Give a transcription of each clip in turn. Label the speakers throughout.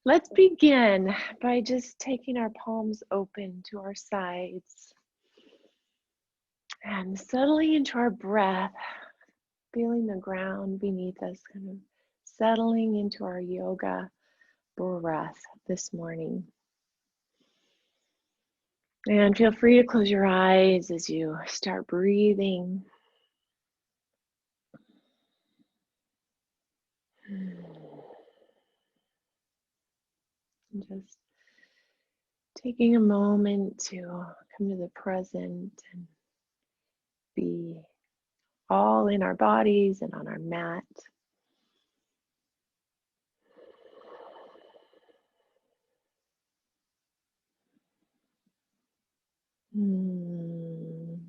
Speaker 1: Let's begin by just taking our palms open to our sides and settling into our breath, feeling the ground beneath us, kind of settling into our yoga breath this morning. And feel free to close your eyes as you start breathing. And just taking a moment to come to the present and be all in our bodies and on our mat. And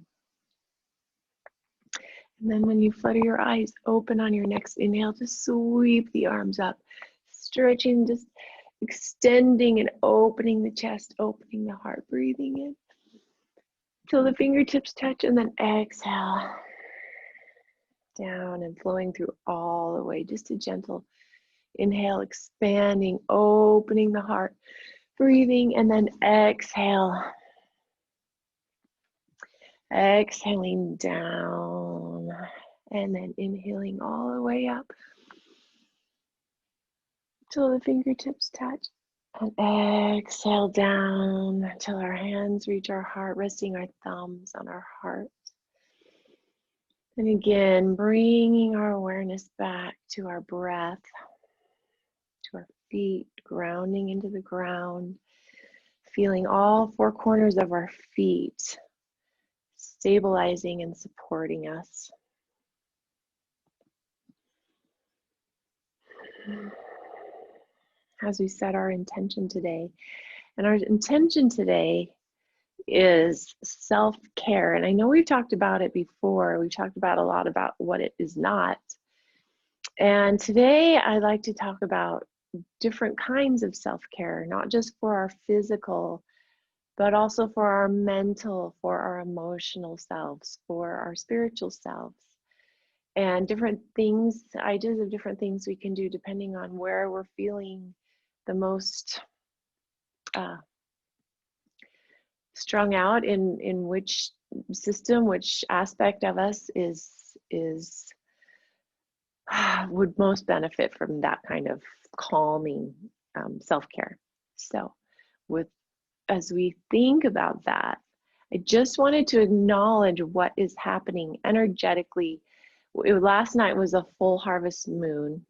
Speaker 1: then when you flutter your eyes open on your next inhale, just sweep the arms up, stretching, just extending and opening the chest, opening the heart, breathing in till the fingertips touch, and then exhale down and flowing through all the way. Just a gentle inhale, expanding, opening the heart, breathing, and then exhale. Exhaling down and then inhaling all the way up till the fingertips touch, and exhale down until our hands reach our heart, resting our thumbs on our heart. And again, bringing our awareness back to our breath, to our feet, grounding into the ground, feeling all four corners of our feet stabilizing and supporting us. As we set our intention today, and our intention today is self-care. And I know we've talked about it before. We've talked about a lot about what it is not. And today I'd like to talk about different kinds of self-care, not just for our physical, but also for our mental, for our emotional selves, for our spiritual selves, and different things, ideas of different things we can do depending on where we're feeling the most strung out, in which system, which aspect of us is would most benefit from that kind of calming self-care. So as we think about that, I just wanted to acknowledge what is happening energetically. Last night was a full harvest moon.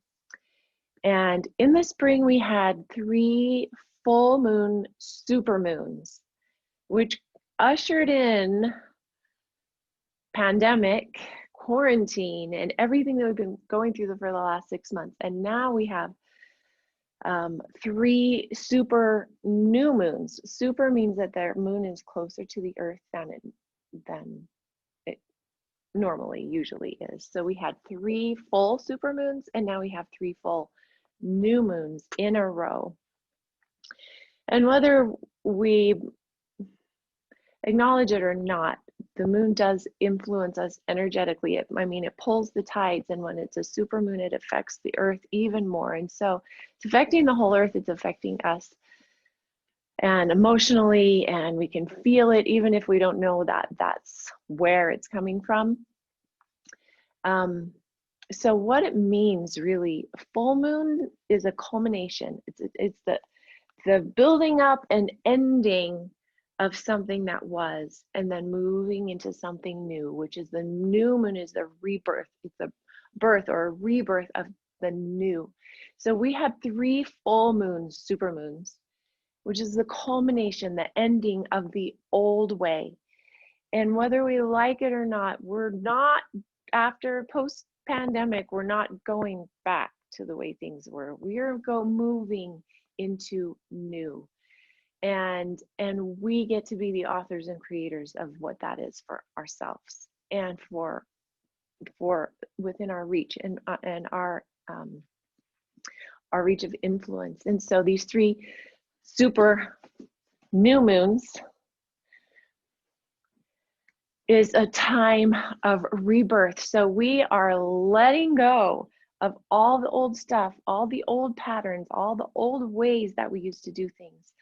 Speaker 1: And in the spring, we had 3 full moon supermoons, which ushered in pandemic, quarantine, and everything that we've been going through for the last 6 months. And now we have 3 super new moons. Super means that their moon is closer to the earth than it normally usually is. So we had 3 full super moons, and now we have 3 full new moons in a row. And whether we acknowledge it or not, the moon does influence us energetically. It pulls the tides, and when it's a super moon, it affects the earth even more. And so it's affecting the whole earth, it's affecting us, and emotionally, and we can feel it even if we don't know that that's where it's coming from. So what it means really, full moon is a culmination. It's the building up and ending of something that was, and then moving into something new, which is the new moon is the rebirth. It's the birth or rebirth of the new. So we had 3 full moons, super moons, which is the culmination, the ending of the old way. And whether we like it or not, we're not, after post-pandemic, we're not going back to the way things were. We are moving into new. And we get to be the authors and creators of what that is for ourselves and for within our reach and our reach of influence. And so these 3 super new moons is a time of rebirth. So we are letting go of all the old stuff, all the old patterns, all the old ways that we used to do things.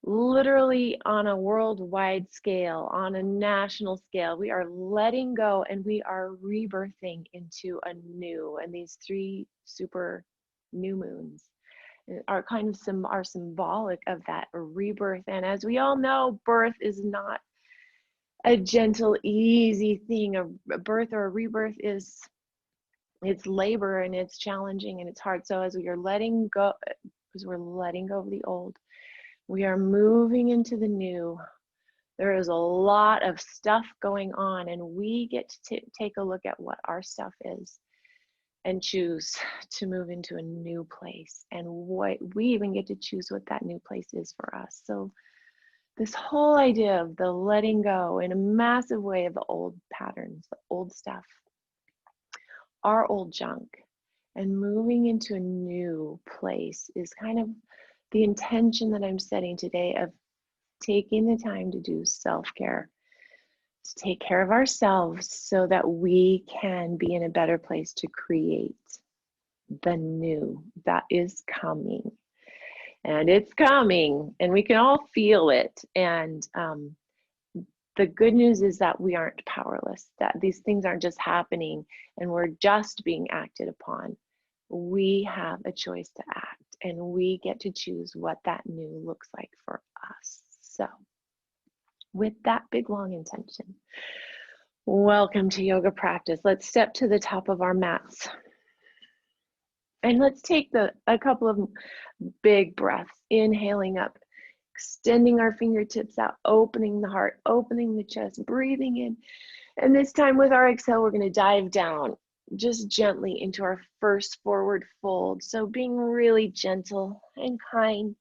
Speaker 1: Literally on a worldwide scale, on a national scale, we are letting go and we are rebirthing into a new, and these 3 super new moons are kind of are symbolic of that rebirth. And as we all know, birth is not a gentle, easy thing. A birth or a rebirth is, it's labor and it's challenging and it's hard. So as we are letting go, as we're letting go of the old, we are moving into the new. There is a lot of stuff going on, and we get to take a look at what our stuff is and choose to move into a new place. And what we even get to choose what that new place is for us. So this whole idea of the letting go in a massive way of the old patterns, the old stuff, our old junk, and moving into a new place is kind of the intention that I'm setting today of taking the time to do self-care, to take care of ourselves so that we can be in a better place to create the new that is coming. And it's coming, and we can all feel it. And the good news is that we aren't powerless, that these things aren't just happening and we're just being acted upon. We have a choice to act, and we get to choose what that new looks like for us. So with that big long intention, welcome to yoga practice. Let's step to the top of our mats. And let's take a couple of big breaths, inhaling up, extending our fingertips out, opening the heart, opening the chest, breathing in. And this time with our exhale, we're going to dive down just gently into our first forward fold. So being really gentle and kind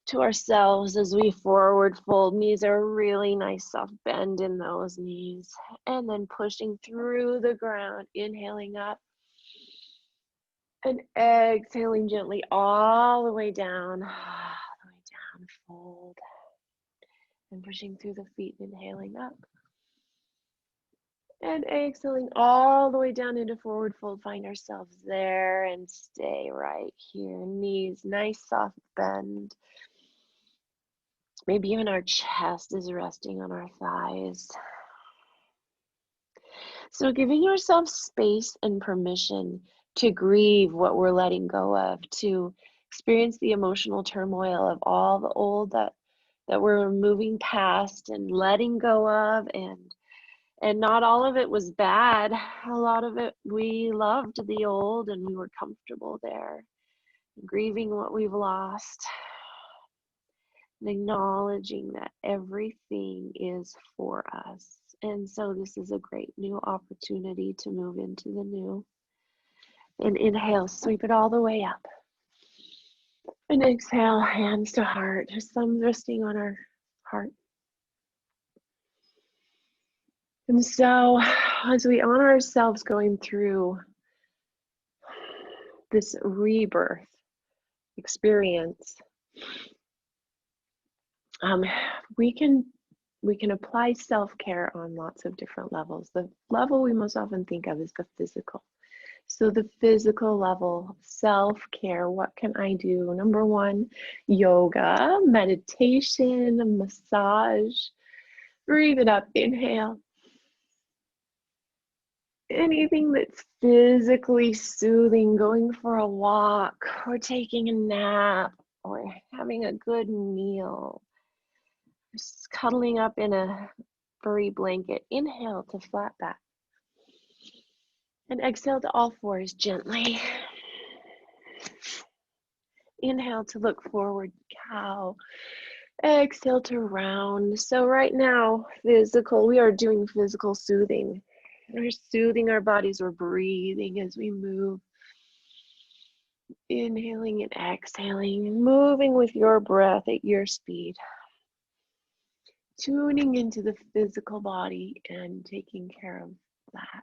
Speaker 1: to ourselves as we forward fold. Knees are a really nice soft bend in those knees. And then pushing through the ground, inhaling up. And exhaling gently all the way down, fold. And pushing through the feet, inhaling up. And exhaling all the way down into forward fold. Find ourselves there and stay right here. Knees, nice soft bend. Maybe even our chest is resting on our thighs. So giving yourself space and permission to grieve what we're letting go of, to experience the emotional turmoil of all the old that we're moving past and letting go of, and not all of it was bad. A lot of it, we loved the old and we were comfortable there. Grieving what we've lost and acknowledging that everything is for us. And so this is a great new opportunity to move into the new. And inhale, sweep it all the way up. And exhale, hands to heart, thumbs resting on our heart. And so as we honor ourselves going through this rebirth experience, we can apply self-care on lots of different levels. The level we most often think of is the physical. So the physical level, self-care, what can I do? Number one, yoga, meditation, massage. Breathe it up, inhale. Anything that's physically soothing, going for a walk or taking a nap or having a good meal, just cuddling up in a furry blanket. Inhale to flat back. And exhale to all fours gently. Inhale to look forward, cow. Exhale to round. So right now, we are doing physical soothing. We're soothing our bodies, we're breathing as we move. Inhaling and exhaling, moving with your breath at your speed. Tuning into the physical body and taking care of that.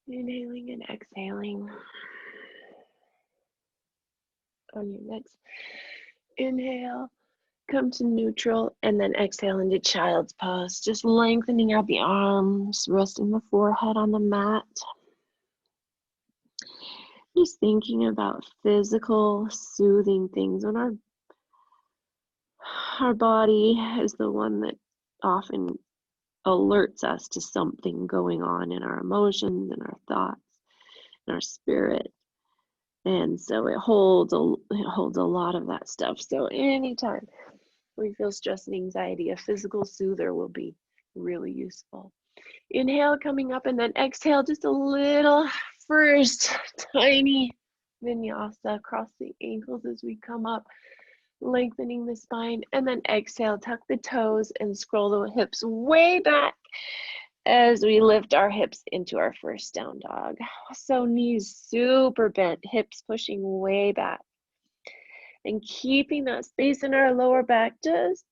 Speaker 1: Inhaling and exhaling. On your next inhale, Come to neutral and then exhale into child's pose. Just lengthening out the arms, resting the forehead on the mat. Just thinking about physical, soothing things. When our body is the one that often alerts us to something going on in our emotions and our thoughts and our spirit. And so it holds a lot of that stuff. So anytime we feel stress and anxiety, a physical soother will be really useful. Inhale, coming up, and then exhale just a little. First, tiny vinyasa across the ankles as we come up, lengthening the spine, and then exhale, tuck the toes and scroll the hips way back as we lift our hips into our first down dog. So knees super bent, hips pushing way back. And keeping that space in our lower back, just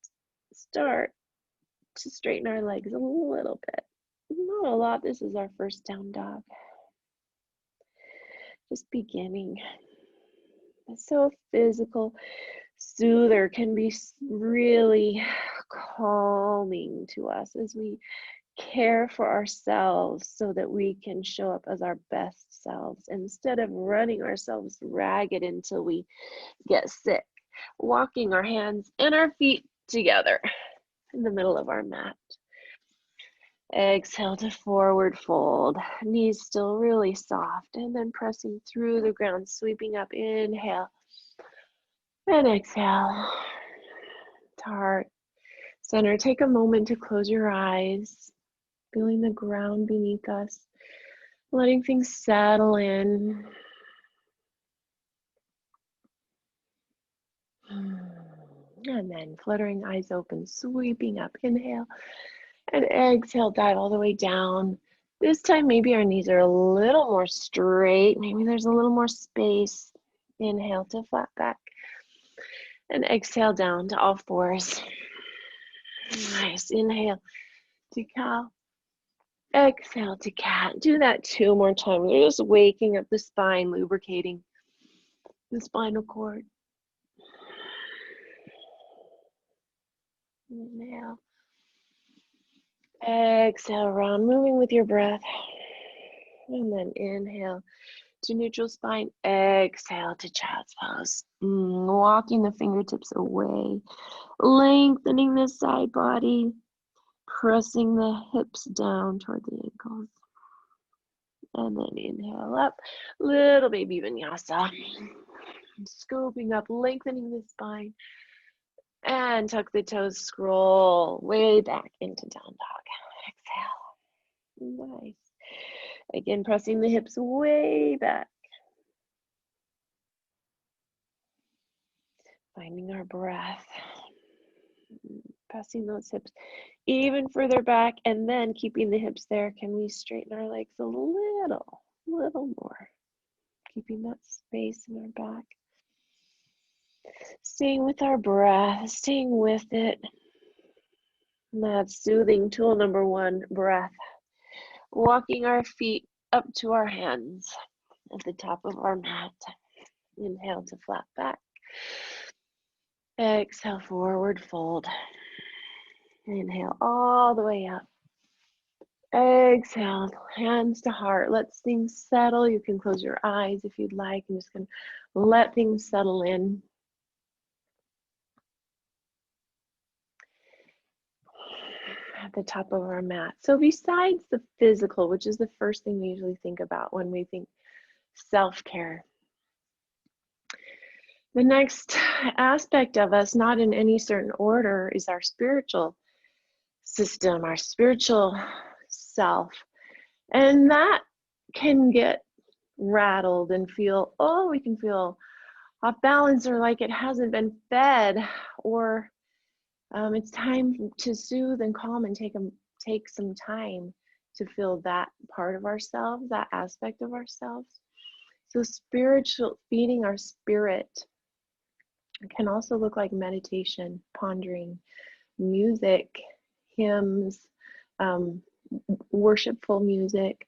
Speaker 1: start to straighten our legs a little bit. Not a lot, this is our first down dog. Just beginning. So physical soother can be really calming to us as we care for ourselves so that we can show up as our best selves instead of running ourselves ragged until we get sick. Walking our hands and our feet together in the middle of our mat. Exhale to forward fold, knees still really soft, and then pressing through the ground, sweeping up. Inhale and exhale to heart center. Take a moment to close your eyes, feeling the ground beneath us, letting things settle in. And then fluttering eyes open, sweeping up. Inhale and exhale, dive all the way down. This time, maybe our knees are a little more straight. Maybe there's a little more space. Inhale to flat back. And exhale down to all fours. Nice. Inhale to cow. Exhale to cat. Do that 2 more times. You're just waking up the spine, lubricating the spinal cord. Inhale. Exhale, round, moving with your breath. And then inhale to neutral spine. Exhale to child's pose. Walking the fingertips away. Lengthening the side body. Pressing the hips down toward the ankles. And then inhale up. Little baby vinyasa. Scoping up, lengthening the spine. And tuck the toes, scroll way back into down dog. Exhale. Nice. Again, pressing the hips way back. Finding our breath. Pressing those hips even further back, and then keeping the hips there. Can we straighten our legs a little more? Keeping that space in our back. Staying with our breath, staying with it. And that's soothing tool number 1, breath. Walking our feet up to our hands at the top of our mat. Inhale to flat back. Exhale, forward fold. Inhale all the way up. Exhale, hands to heart. Let things settle. You can close your eyes if you'd like. I'm just going to let things settle in. At the top of our mat. So besides the physical, which is the first thing we usually think about when we think self-care, the next aspect of us, not in any certain order, is our spiritual system, our spiritual self. And that can get rattled and feel, we can feel off balance or like it hasn't been fed, or it's time to soothe and calm and take some time to feel that part of ourselves, that aspect of ourselves. So spiritual, feeding our spirit can also look like meditation, pondering, music, hymns, worshipful music,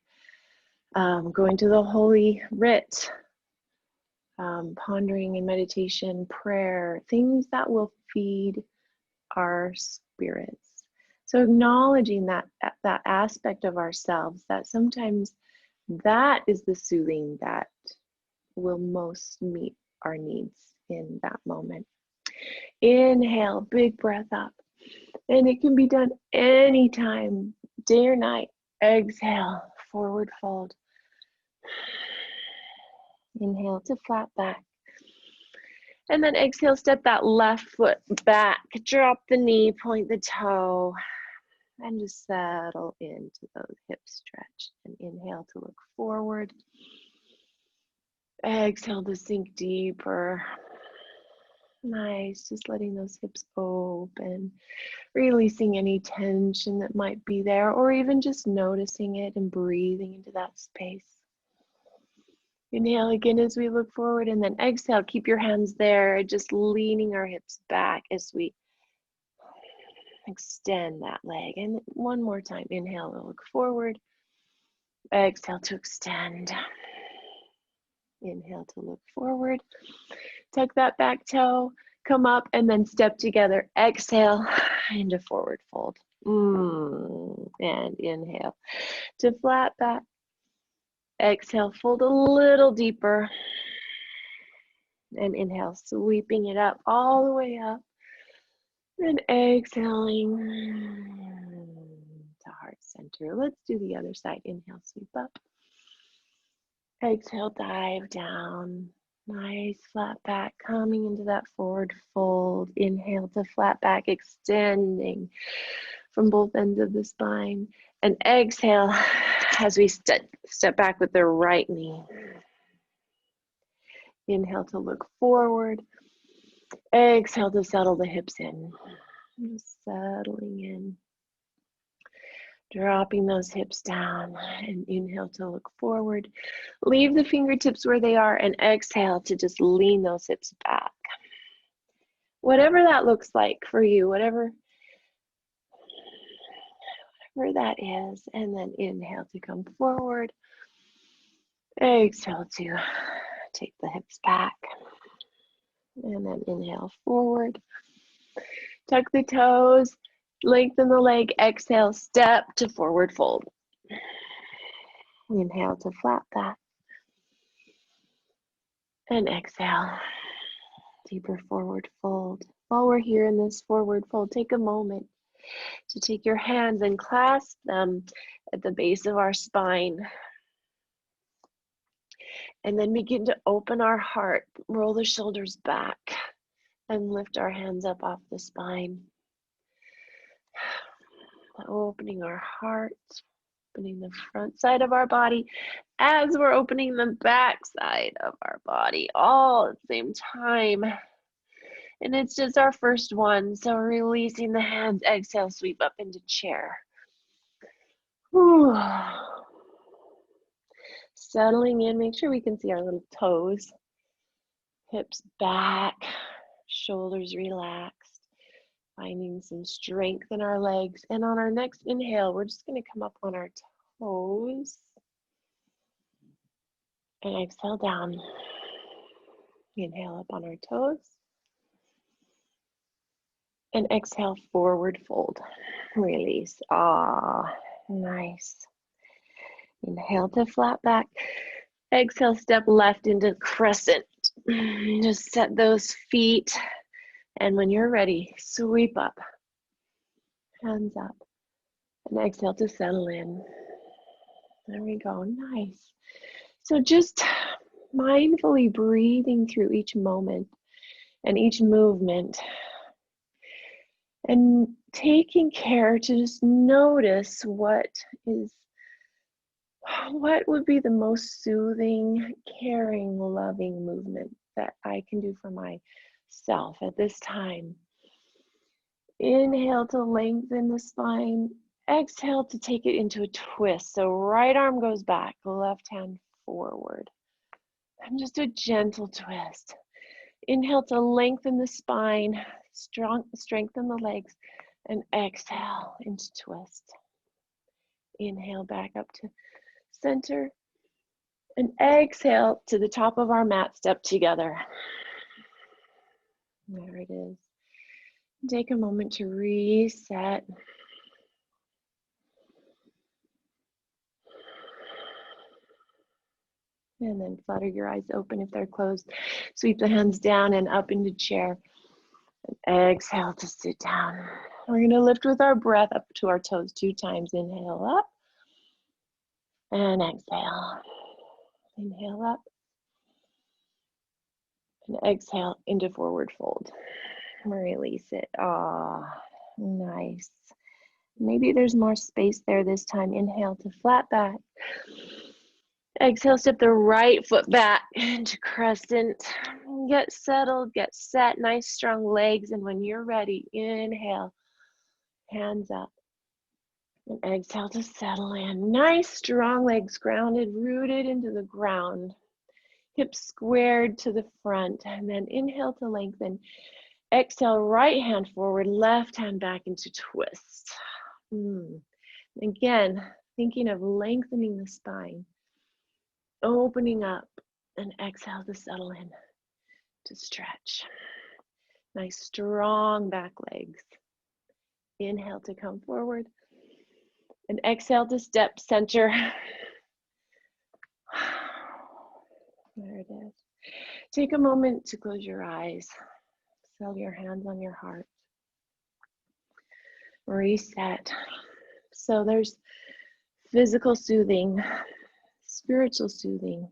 Speaker 1: going to the Holy Writ, pondering and meditation, prayer, things that will feed our spirits. So acknowledging that aspect of ourselves, that sometimes that is the soothing that will most meet our needs in that moment. Inhale, big breath up. And it can be done anytime, day or night. Exhale, forward fold. Inhale to flat back. And then exhale, step that left foot back, drop the knee, point the toe, and just settle into those hips stretch. And inhale to look forward. Exhale to sink deeper. Nice, just letting those hips open, releasing any tension that might be there, or even just noticing it and breathing into that space. Inhale again as we look forward, and then exhale, keep your hands there, just leaning our hips back as we extend that leg. And one more time, inhale to look forward, exhale to extend. Inhale to look forward, tuck that back toe, come up, and then step together. Exhale into forward fold. And inhale to flat back. Exhale, fold a little deeper. And inhale, sweeping it up all the way up. And exhaling to heart center. Let's do the other side. Inhale, sweep up. Exhale, dive down. Nice flat back, coming into that forward fold. Inhale to flat back, extending from both ends of the spine. And exhale as we step back with the right knee. Inhale to look forward. Exhale to settle the hips in. Just settling in. Dropping those hips down, and inhale to look forward. Leave the fingertips where they are, and exhale to just lean those hips back. Whatever that looks like for you, whatever that is, and then inhale to come forward. Exhale to take the hips back, and then inhale forward. Tuck the toes. Lengthen the leg, exhale, step to forward fold. Inhale to flat back. And exhale, deeper forward fold. While we're here in this forward fold, take a moment to take your hands and clasp them at the base of our spine. And then begin to open our heart, roll the shoulders back, and lift our hands up off the spine. Opening our heart, opening the front side of our body as we're opening the back side of our body all at the same time. And it's just our first one, so releasing the hands, exhale, sweep up into chair. Whew. Settling in, make sure we can see our little toes. Hips back, shoulders relaxed. Finding some strength in our legs. And on our next inhale, we're just going to come up on our toes. And exhale down. Inhale up on our toes. And exhale, forward fold. Release. Ah, nice. Inhale to flat back. Exhale, step left into crescent. Just set those feet. And when you're ready, sweep up, hands up, and exhale to settle in. There we go, nice. So just mindfully breathing through each moment and each movement and taking care to just notice what would be the most soothing, caring, loving movement that I can do for myself at this time. Inhale to lengthen the spine. Exhale to take it into a twist. So right arm goes back, left hand forward. And just a gentle twist. Inhale to lengthen the spine, strengthen the legs, and exhale into twist. Inhale back up to center. And exhale to the top of our mat, step together. There it is. Take a moment to reset. And then flutter your eyes open if they're closed. Sweep the hands down and up into chair. And exhale to sit down. We're going to lift with our breath up to our toes 2 times. Inhale up and exhale. Inhale up and exhale into forward fold. Release it. Ah, nice. Maybe there's more space there this time. Inhale to flat back. Exhale, step the right foot back into crescent. Get settled, get set, nice strong legs. And when you're ready, inhale, hands up. And exhale to settle in. Nice strong legs grounded, rooted into the ground. Hips squared to the front. And then inhale to lengthen. Exhale, right hand forward, left hand back into twist. Again, thinking of lengthening the spine. Opening up and exhale to settle in, to stretch. Nice strong back legs. Inhale to come forward and exhale to step center. There it is. Take a moment to close your eyes. Settle your hands on your heart. Reset. So there's physical soothing, spiritual soothing.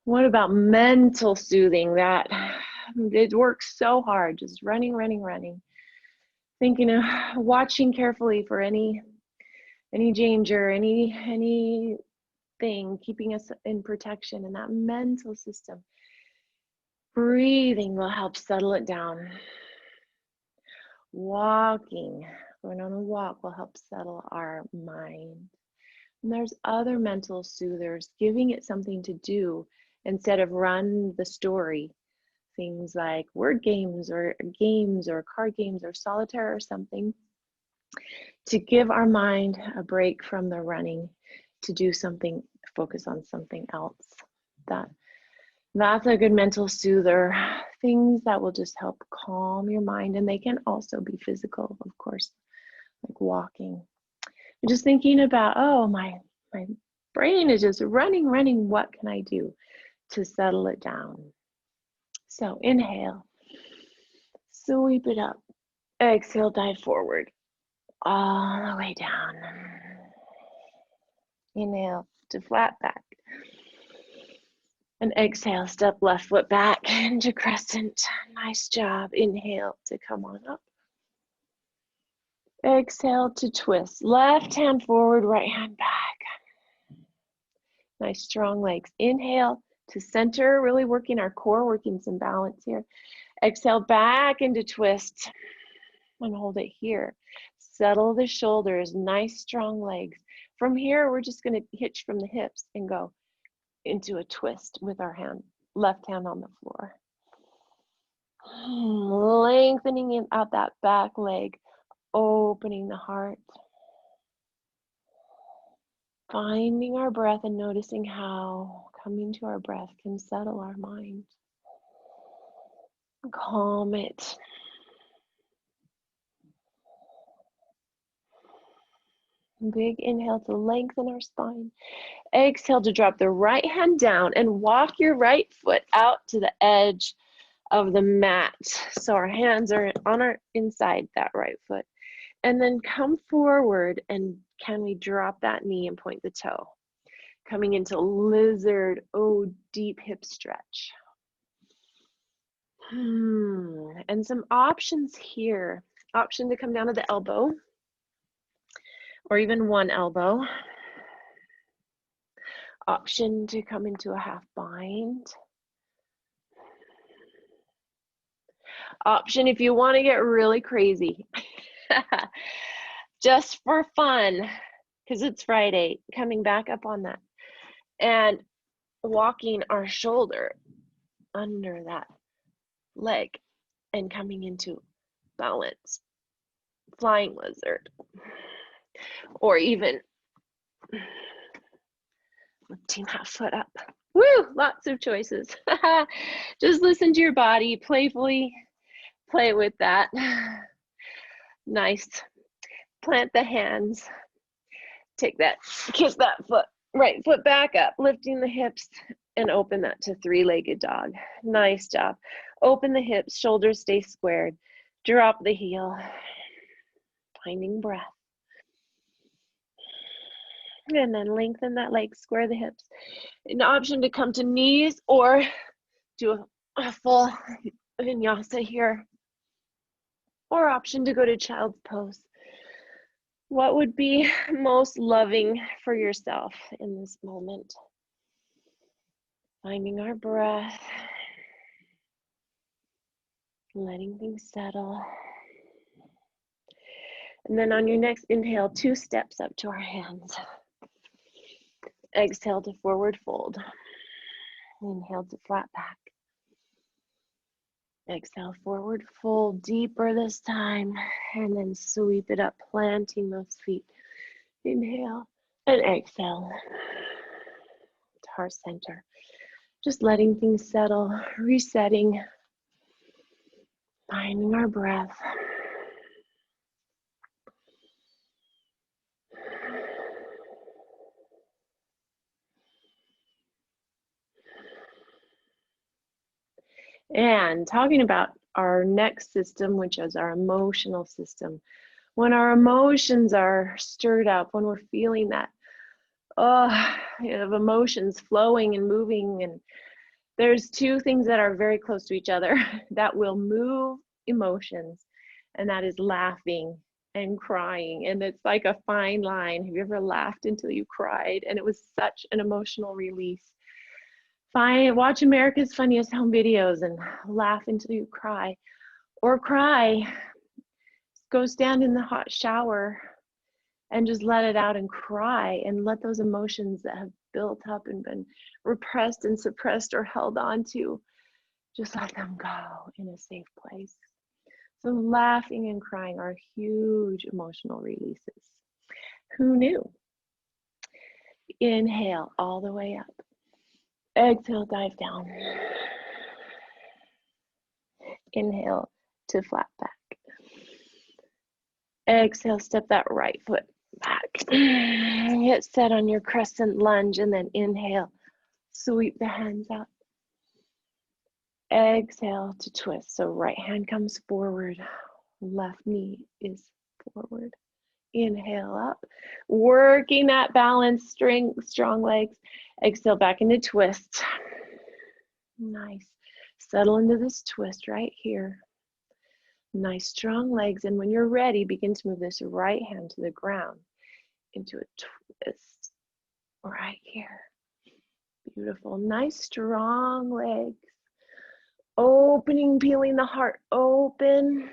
Speaker 1: What about mental soothing? That it works so hard, just running. Thinking of watching carefully for any danger, anything, keeping us in protection. And that mental system. Breathing will help settle it down. Walking, going on a walk will help settle our mind. And there's other mental soothers, giving it something to do instead of run the story. Things like word games or card games or solitaire or something, to give our mind a break from the running, to do something, focus on something else. That's a good mental soother. Things that will just help calm your mind, and they can also be physical, of course, like walking. Just thinking about, oh, my brain is just running. What can I do to settle it down? So inhale, sweep it up. Exhale, dive forward, all the way down. Inhale to flat back. And exhale, step left foot back into crescent. Nice job. Inhale to come on up. Exhale to twist. Left hand forward, right hand back. Nice strong legs. Inhale to center, really working our core, working some balance here. Exhale back into twist and hold it here. Settle the shoulders, nice strong legs. From here, we're just going to hitch from the hips and go into a twist with our left hand on the floor. Lengthening out that back leg, opening the heart. Finding our breath and noticing how coming to our breath can settle our mind. Calm it. Big inhale to lengthen our spine. Exhale to drop the right hand down and walk your right foot out to the edge of the mat. So our hands are on our inside that right foot. And then come forward, and can we drop that knee and point the toe? Coming into lizard, deep hip stretch. And some options here. Option to come down to the elbow, or even one elbow. Option to come into a half bind. Option if you want to get really crazy. Just for fun, because it's Friday, coming back up on that. And walking our shoulder under that leg and coming into balance, flying lizard, or even lifting that foot up. Woo, lots of choices. Just listen to your body, playfully play with that. Nice. Plant the hands. Take that, kiss that foot, right foot back up, lifting the hips, and open that to three-legged dog. Nice job. Open the hips, shoulders stay squared. Drop the heel. Finding breath. And then lengthen that leg, square the hips. An option to come to knees or do a full vinyasa here. Or option to go to child's pose. What would be most loving for yourself in this moment? Finding our breath, letting things settle. And then on your next inhale, 2 steps up to our hands. Exhale to forward fold. Inhale to flat back. Exhale, forward fold, deeper this time, and then sweep it up, planting those feet. Inhale and exhale to heart center. Just letting things settle, resetting, finding our breath. And talking about our next system, which is our emotional system. When our emotions are stirred up, when we're feeling that of emotions flowing and moving, and there's 2 things that are very close to each other that will move emotions, and that is laughing and crying. And it's like a fine line. Have you ever laughed until you cried? And it was such an emotional release. Watch America's Funniest Home Videos and laugh until you cry, or cry. Go stand in the hot shower and just let it out and cry, and let those emotions that have built up and been repressed and suppressed or held on to, just let them go in a safe place. So laughing and crying are huge emotional releases. Who knew? Inhale all the way up. Exhale, dive down. Inhale to flat back. Exhale, step that right foot back. Get set on your crescent lunge, and then inhale, sweep the hands up. Exhale to twist. So right hand comes forward, left knee is forward. Inhale up, working that balance, strong legs. Exhale back into twist. Nice. Settle into this twist right here. Nice strong legs. And when you're ready, begin to move this right hand to the ground into a twist right here. Beautiful. Nice strong legs. Opening, peeling the heart open.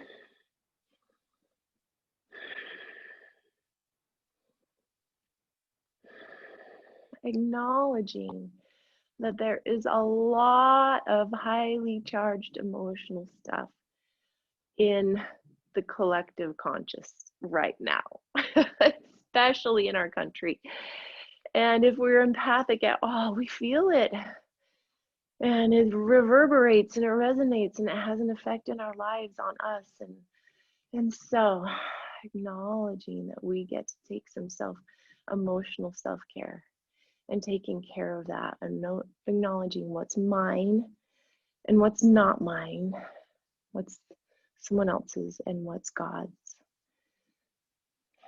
Speaker 1: Acknowledging that there is a lot of highly charged emotional stuff in the collective conscious right now, especially in our country. And if we're empathic at all, we feel it. And it reverberates and it resonates, and it has an effect in our lives on us. And so acknowledging that we get to take some emotional self-care and taking care of that, and acknowledging what's mine and what's not mine, what's someone else's and what's God's.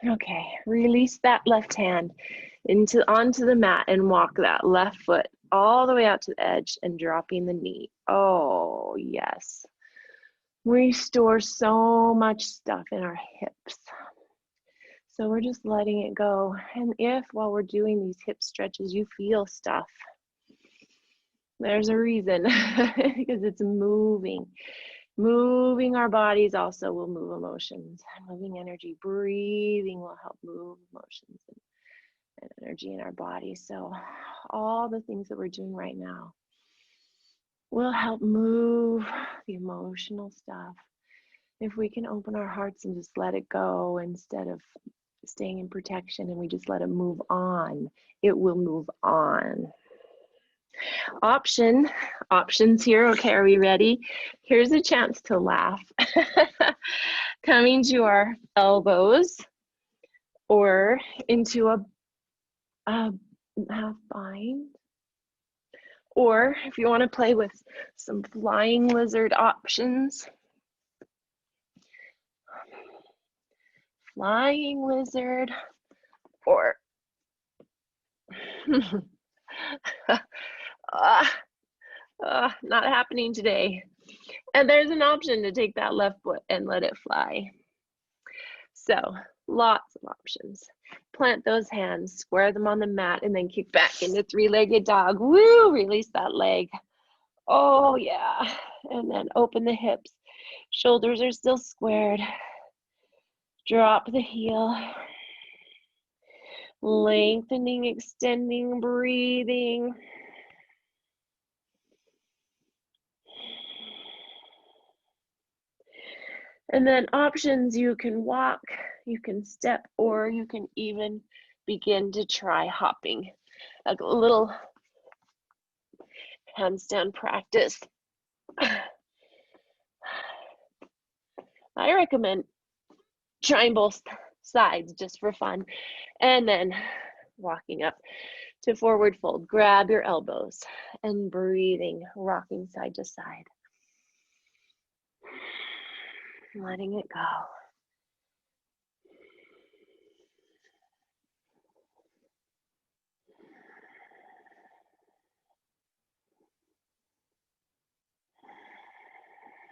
Speaker 1: Okay, release that left hand onto the mat and walk that left foot all the way out to the edge and dropping the knee. Oh, yes. We store so much stuff in our hips. So we're just letting it go. And if while we're doing these hip stretches, you feel stuff, there's a reason, because it's moving. Moving our bodies also will move emotions. Moving energy, breathing will help move emotions and energy in our bodies. So all the things that we're doing right now will help move the emotional stuff. If we can open our hearts and just let it go instead of staying in protection, and we just let it move on, it will move on. Options here. Okay, are we ready? Here's a chance to laugh. Coming to our elbows or into a half bind. Or if you want to play with some flying lizard options, flying lizard or not happening today. And there's an option to take that left foot and let it fly. So lots of options. Plant those hands, square them on the mat, and then kick back into three-legged dog. Woo, release that leg. Oh yeah, and then open the hips. Shoulders are still squared. Drop the heel. Lengthening, extending, breathing. And then options, you can walk, you can step, or you can even begin to try hopping. A little handstand practice. I recommend trying both sides just for fun. And then walking up to forward fold. Grab your elbows and breathing, rocking side to side. Letting it go.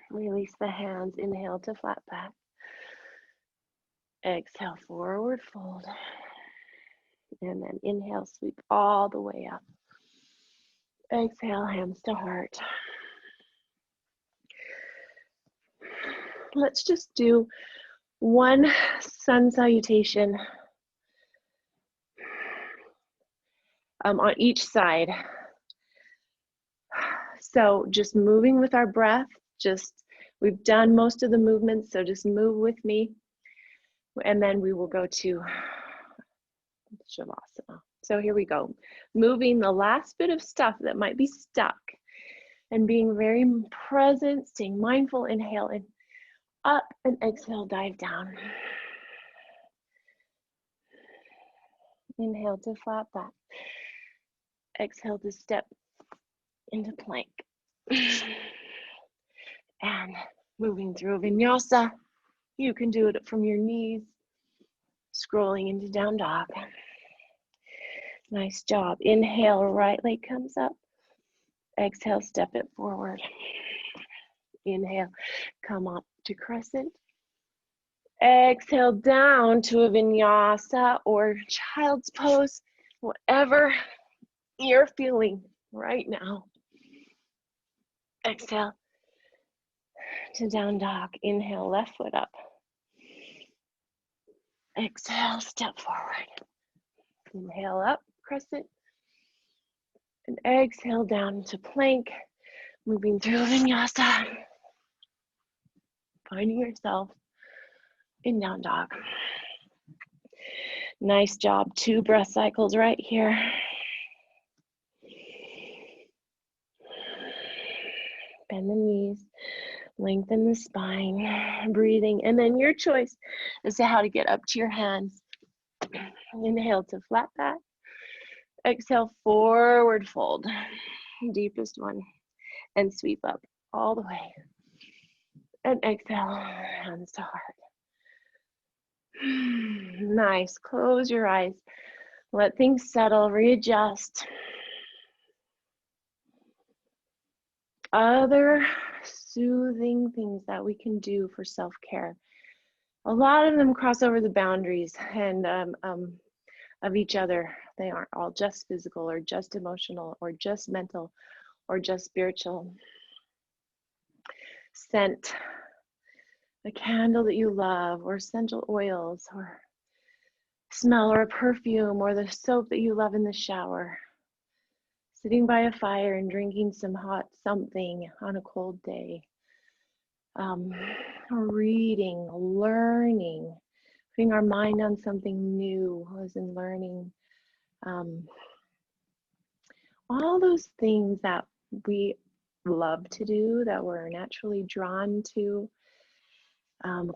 Speaker 1: Release the hands, inhale to flat back. Exhale, forward fold. And then inhale, sweep all the way up. Exhale, hands to heart. Let's just do one sun salutation on each side. So just moving with our breath, we've done most of the movements, so just move with me. And then we will go to Shavasana. So here we go. Moving the last bit of stuff that might be stuck and being very present, staying mindful, inhale and up and exhale, dive down. Inhale to flat back. Exhale to step into plank. And moving through vinyasa. You can do it from your knees, scrolling into down dog. Nice job. Inhale, right leg comes up. Exhale, step it forward. Inhale, come up to crescent. Exhale down to a vinyasa or child's pose, whatever you're feeling right now. Exhale to down dog. Inhale, left foot up. Exhale, step forward. Inhale up, crescent. And exhale down to plank. Moving through vinyasa. Finding yourself in down dog. Nice job. 2 breath cycles right here. Bend the knees, lengthen the spine, breathing. And then your choice as to how to get up to your hands. Inhale to flat back. Exhale, forward fold. Deepest one. And sweep up all the way. And exhale, hands to heart. Nice. Close your eyes. Let things settle, readjust. Other soothing things that we can do for self-care. A lot of them cross over the boundaries and of each other. They aren't all just physical or just emotional or just mental or just spiritual. Scent, a candle that you love, or essential oils, or smell, or a perfume, or the soap that you love in the shower. Sitting by a fire and drinking some hot something on a cold day. Reading, learning, putting our mind on something new, as in learning. all those things that we love to do, that we're naturally drawn to.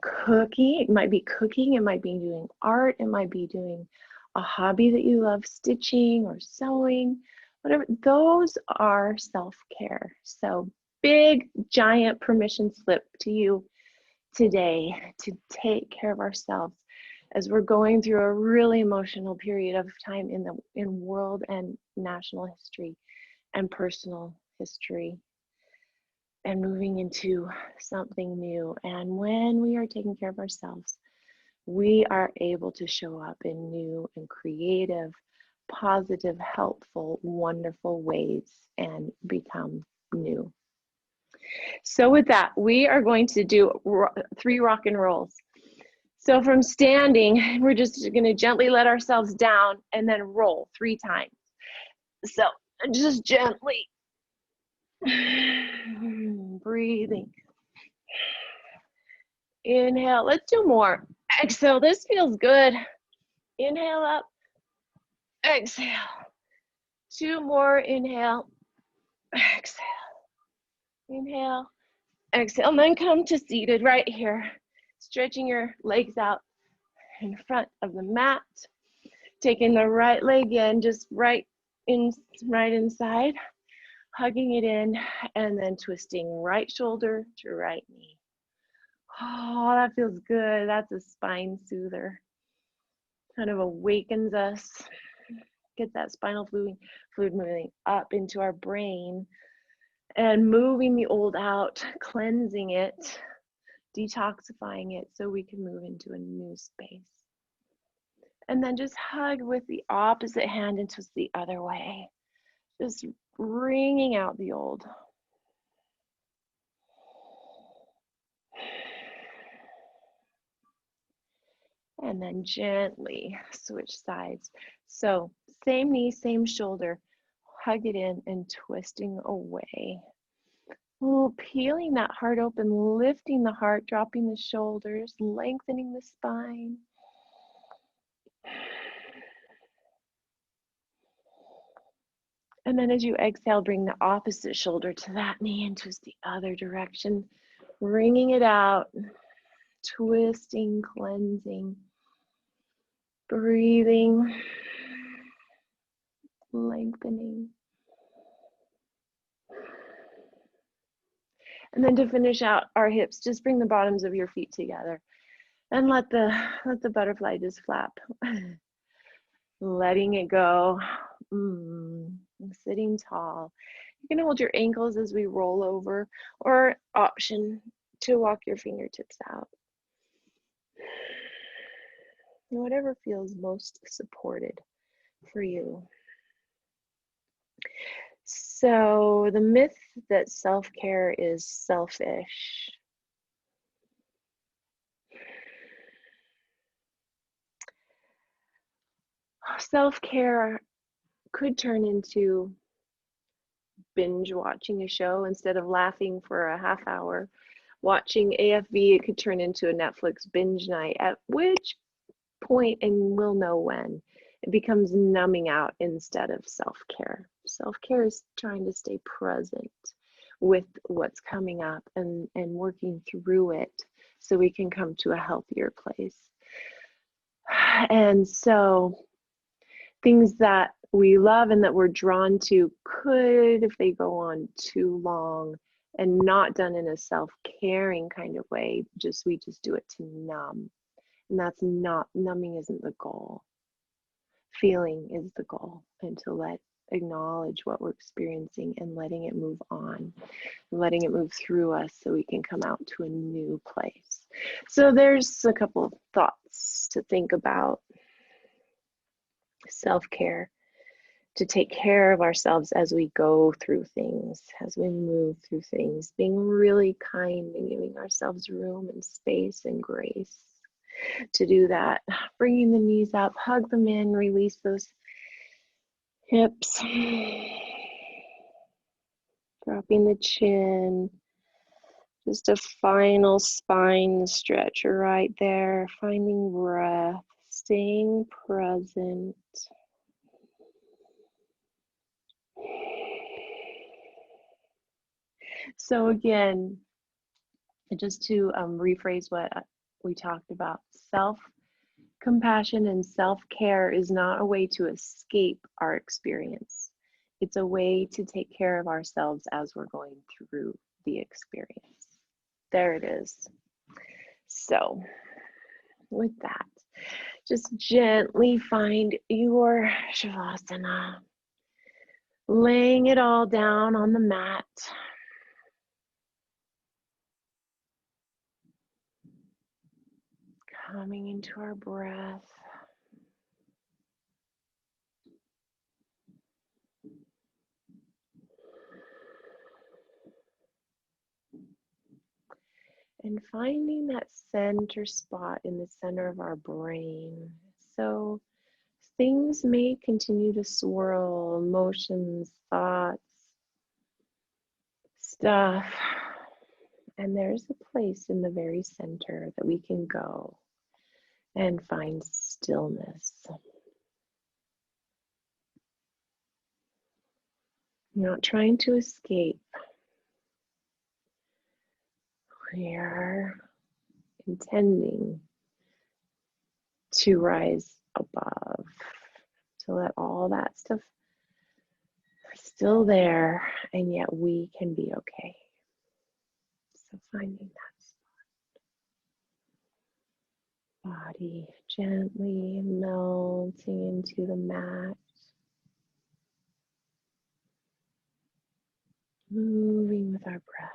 Speaker 1: Cooking, it might be cooking, it might be doing art, it might be doing a hobby that you love, stitching or sewing, whatever. Those are self-care. So big, giant permission slip to you today to take care of ourselves as we're going through a really emotional period of time in world and national history and personal history, and moving into something new. And when we are taking care of ourselves, we are able to show up in new and creative, positive, helpful, wonderful ways and become new. So with that, we are going to do 3 rock and rolls. So from standing, we're just going to gently let ourselves down and then roll 3 times. So just gently breathing. Inhale. Let's do more. Exhale. This feels good. Inhale up. Exhale. 2 more. Inhale. Exhale. Inhale. Exhale. And then come to seated right here. Stretching your legs out in front of the mat. Taking the right leg in, just right inside. Hugging it in, and then twisting right shoulder to right knee. Oh, that feels good. That's a spine soother. Kind of awakens us. Get that spinal fluid moving up into our brain and moving the old out, cleansing it, detoxifying it so we can move into a new space. And then just hug with the opposite hand and twist the other way. Just wringing out the old. And then gently switch sides. So same knee, same shoulder. Hug it in and twisting away. Oh, peeling that heart open, lifting the heart, dropping the shoulders, lengthening the spine. And then as you exhale, bring the opposite shoulder to that knee and twist the other direction, wringing it out, twisting, cleansing, breathing, lengthening. And then to finish out our hips, just bring the bottoms of your feet together and let the butterfly just flap. Letting it go. Sitting tall. You can hold your ankles as we roll over, or option to walk your fingertips out. Whatever feels most supported for you. So the myth that self-care is selfish. Self-care could turn into binge watching a show instead of laughing for a half hour. Watching AFV, it could turn into a Netflix binge night, at which point, and we'll know when, it becomes numbing out instead of self-care. Self-care is trying to stay present with what's coming up and working through it so we can come to a healthier place. And so things that we love and that we're drawn to could, if they go on too long and not done in a self-caring kind of way, we just do it to numb. And that's not, numbing isn't the goal. Feeling is the goal, and to acknowledge what we're experiencing and letting it move on, letting it move through us so we can come out to a new place. So there's a couple of thoughts to think about. Self-care, to take care of ourselves as we go through things, as we move through things, being really kind and giving ourselves room and space and grace to do that. Bringing the knees up, hug them in, release those hips. Dropping the chin. Just a final spine stretch right there. Finding breath, staying present. So again, just to rephrase what we talked about, self-compassion and self-care is not a way to escape our experience. It's a way to take care of ourselves as we're going through the experience. There it is. So with that, just gently find your Shavasana, laying it all down on the mat. Coming into our breath. And finding that center spot in the center of our brain. So things may continue to swirl, emotions, thoughts, stuff. And there's a place in the very center that we can go and find stillness. Not trying to escape. We are intending to rise above, to let all that stuff still there, and yet we can be okay. So finding that body gently melting into the mat, moving with our breath.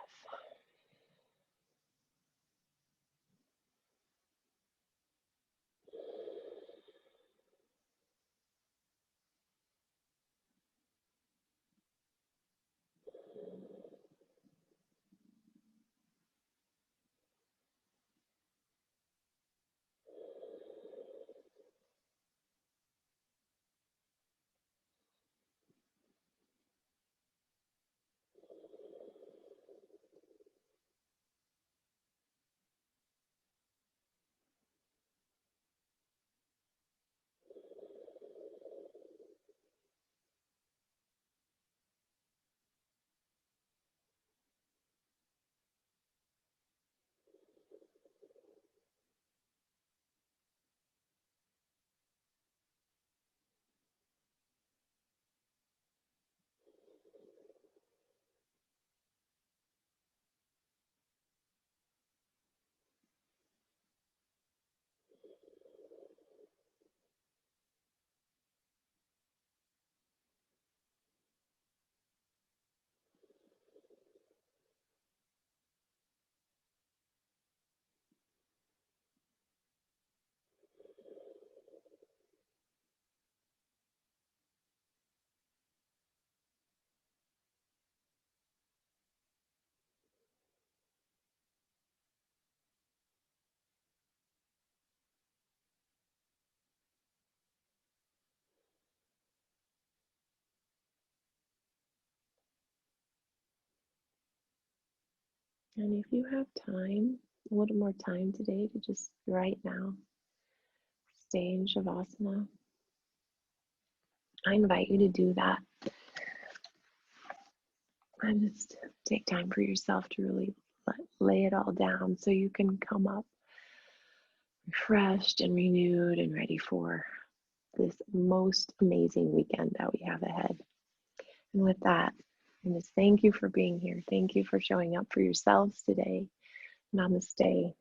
Speaker 1: And if you have time, a little more time today to just right now stay in Shavasana, I invite you to do that. And just take time for yourself to really lay it all down so you can come up refreshed and renewed and ready for this most amazing weekend that we have ahead. And with that, and just thank you for being here. Thank you for showing up for yourselves today. Namaste.